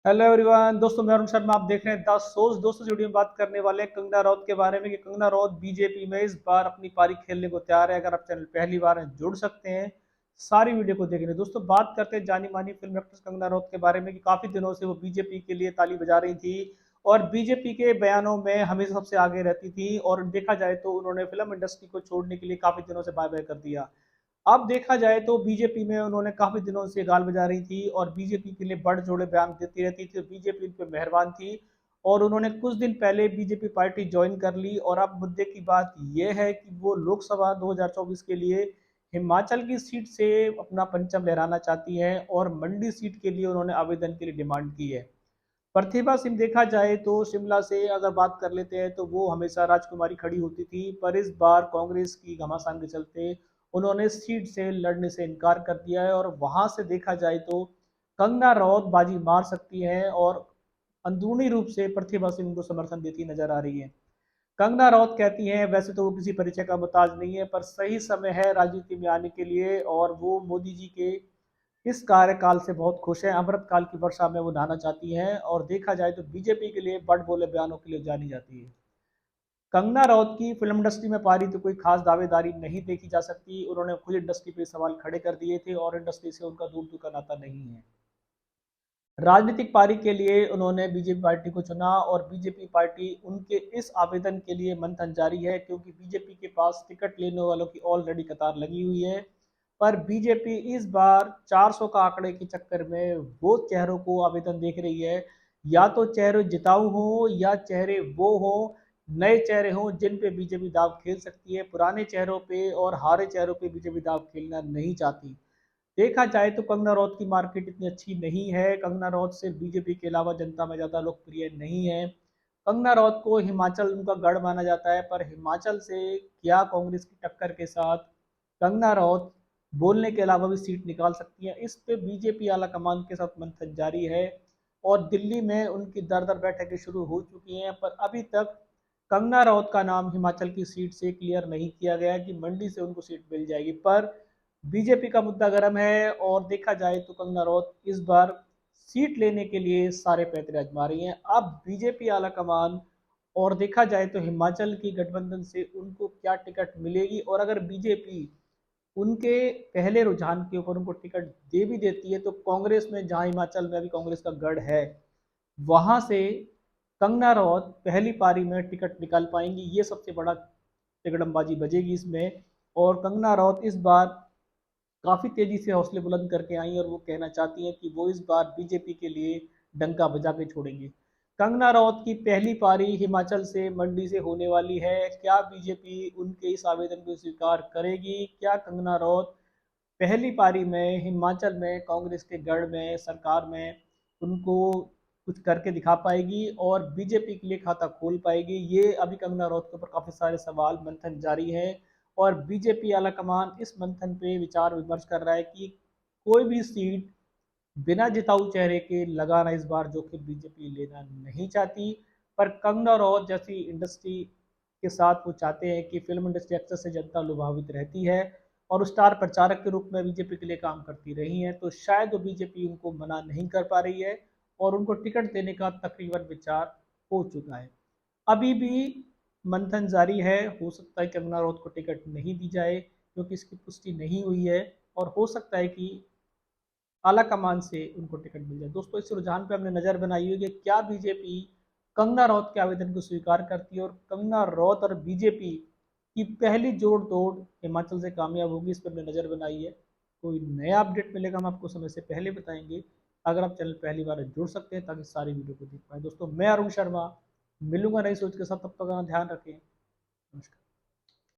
Hello everyone, दोस्तों मैं अरुण शर्मा। आप देख रहे हैं द सोर्स। दोस्तों इस वीडियो में बात करने वाले हैं कंगना रनौत के बारे में कि कंगना रनौत बीजेपी में इस बार अपनी पारी खेलने को तैयार है। अगर आप चैनल पहली बार हैं जुड़ सकते हैं सारी वीडियो को देखने। दोस्तों बात करते हैं जानी मानी फिल्म एक्ट्रेस कंगना रनौत के बारे में कि काफी दिनों से वो बीजेपी के लिए ताली बजा रही थी और बीजेपी के बयानों में हमेशा सबसे आगे रहती थी। और देखा जाए तो उन्होंने फिल्म इंडस्ट्री को छोड़ने के लिए काफी दिनों से बाय बाय कर दिया। अब देखा जाए तो बीजेपी में उन्होंने काफी दिनों से गाल बजा रही थी और बीजेपी के लिए बड़ जोड़े बयान देती रहती थी। बीजेपी उन पे मेहरबान थी और उन्होंने कुछ दिन पहले बीजेपी पार्टी ज्वाइन कर ली। और अब मुद्दे की बात यह है कि वो लोकसभा 2024 के लिए हिमाचल की सीट से अपना परचम लहराना चाहती हैं और मंडी सीट के लिए उन्होंने आवेदन के लिए डिमांड की है। प्रतिभा सिंह देखा जाए तो शिमला से अगर बात कर लेते हैं तो वो हमेशा राजकुमारी खड़ी होती थी, पर इस बार कांग्रेस की घमासान के चलते उन्होंने सीट से लड़ने से इनकार कर दिया है। और वहां से देखा जाए तो कंगना रनौत बाजी मार सकती है और अंदरूनी रूप से प्रतिभा सिंह को समर्थन देती नजर आ रही है। कंगना रनौत कहती हैं वैसे तो वो किसी परिचय का मोहताज नहीं है, पर सही समय है राजनीति में आने के लिए और वो मोदी जी के इस कार्यकाल से बहुत खुश है। अमृतकाल की वर्षा में वो नहाना चाहती हैं और देखा जाए तो बीजेपी के लिए बड़ बोले बयानों के लिए जानी जाती है। कंगना रनौत की फिल्म इंडस्ट्री में पारी तो कोई खास दावेदारी नहीं देखी जा सकती। उन्होंने खुद इंडस्ट्री पे सवाल खड़े कर दिए थे और इंडस्ट्री से उनका दूर दूर का नाता नहीं है। राजनीतिक पारी के लिए उन्होंने बीजेपी पार्टी को चुना और बीजेपी पार्टी उनके इस आवेदन के लिए मंथन जारी है, क्योंकि बीजेपी के पास टिकट लेने वालों की ऑलरेडी कतार लगी हुई है। पर बीजेपी इस बार 400 का आंकड़े के चक्कर में वो चेहरों को आवेदन देख रही है। या तो चेहरे जिताऊ हो या चेहरे वो हो, नए चेहरे हों जिन पे बीजेपी दाव खेल सकती है। पुराने चेहरों पे और हारे चेहरों पे बीजेपी दाव खेलना नहीं चाहती। देखा जाए तो कंगना रनौत की मार्केट इतनी अच्छी नहीं है। कंगना रनौत सिर्फ बीजेपी के अलावा जनता में ज़्यादा लोकप्रिय नहीं है। कंगना रनौत को हिमाचल उनका गढ़ माना जाता है, पर हिमाचल से क्या कांग्रेस की टक्कर के साथ कंगना रनौत बोलने के अलावा भी सीट निकाल सकती है, इस पे बीजेपी आला कमान के साथ मंथन जारी है। और दिल्ली में उनकी दर दर बैठकें शुरू हो चुकी हैं, पर अभी तक कंगना रनौत का नाम हिमाचल की सीट से क्लियर नहीं किया गया कि मंडी से उनको सीट मिल जाएगी। पर बीजेपी का मुद्दा गर्म है और देखा जाए तो कंगना रनौत इस बार सीट लेने के लिए सारे पैंतरे आजमा रही हैं। अब बीजेपी आला कमान और देखा जाए तो हिमाचल की गठबंधन से उनको क्या टिकट मिलेगी, और अगर बीजेपी उनके पहले रुझान के ऊपर उनको टिकट दे भी देती है तो कांग्रेस में, जहां हिमाचल में अभी कांग्रेस का गढ़ है, वहां से कंगना रनौत पहली पारी में टिकट निकाल पाएंगी। ये सबसे बड़ा तिकड़मबाजी बजेगी इसमें। और कंगना रनौत इस बार काफी तेजी से हौसले बुलंद करके आई और वो कहना चाहती हैं कि वो इस बार बीजेपी के लिए डंका बजा के छोड़ेंगे। कंगना रनौत की पहली पारी हिमाचल से, मंडी से होने वाली है। क्या बीजेपी उनके इस आवेदन को स्वीकार करेगी? क्या कंगना रनौत पहली पारी में हिमाचल में कांग्रेस के गढ़ में, सरकार में उनको कुछ करके दिखा पाएगी और बीजेपी के लिए खाता खोल पाएगी? ये अभी कंगना रनौत के ऊपर काफी सारे सवाल, मंथन जारी है और बीजेपी आलाकमान इस मंथन पे विचार विमर्श कर रहा है कि कोई भी सीट बिना जिताऊ चेहरे के लगाना इस बार जोखिम बीजेपी लेना नहीं चाहती। पर कंगना रनौत जैसी इंडस्ट्री के साथ वो चाहते हैं कि फिल्म इंडस्ट्री अक्सर से जनता लुभावित रहती है और स्टार प्रचारक के रूप में बीजेपी के लिए काम करती रही हैं, तो शायद वो बीजेपी उनको मना नहीं कर पा रही है और उनको टिकट देने का तकरीबन विचार हो चुका है। अभी भी मंथन जारी है। हो सकता है कंगना रनौत को टिकट नहीं दी जाए क्योंकि इसकी पुष्टि नहीं हुई है, और हो सकता है कि आला कमान से उनको टिकट मिल जाए। दोस्तों इस रुझान पे हमने नजर बनाई हुई है कि क्या बीजेपी कंगना रनौत के आवेदन को स्वीकार करती है और कंगना रनौत और बीजेपी की पहली जोड़ तोड़ हिमाचल से कामयाब होगी। इस पर हमने नजर बनाई है। कोई नया अपडेट मिलेगा हम आपको समय से पहले बताएंगे। अगर आप चैनल पहली बार है, जुड़ सकते हैं ताकि सारी वीडियो को देख पाए। दोस्तों मैं अरुण शर्मा मिलूंगा नई सोच के साथ, तब तक अपना ध्यान रखें। नमस्कार।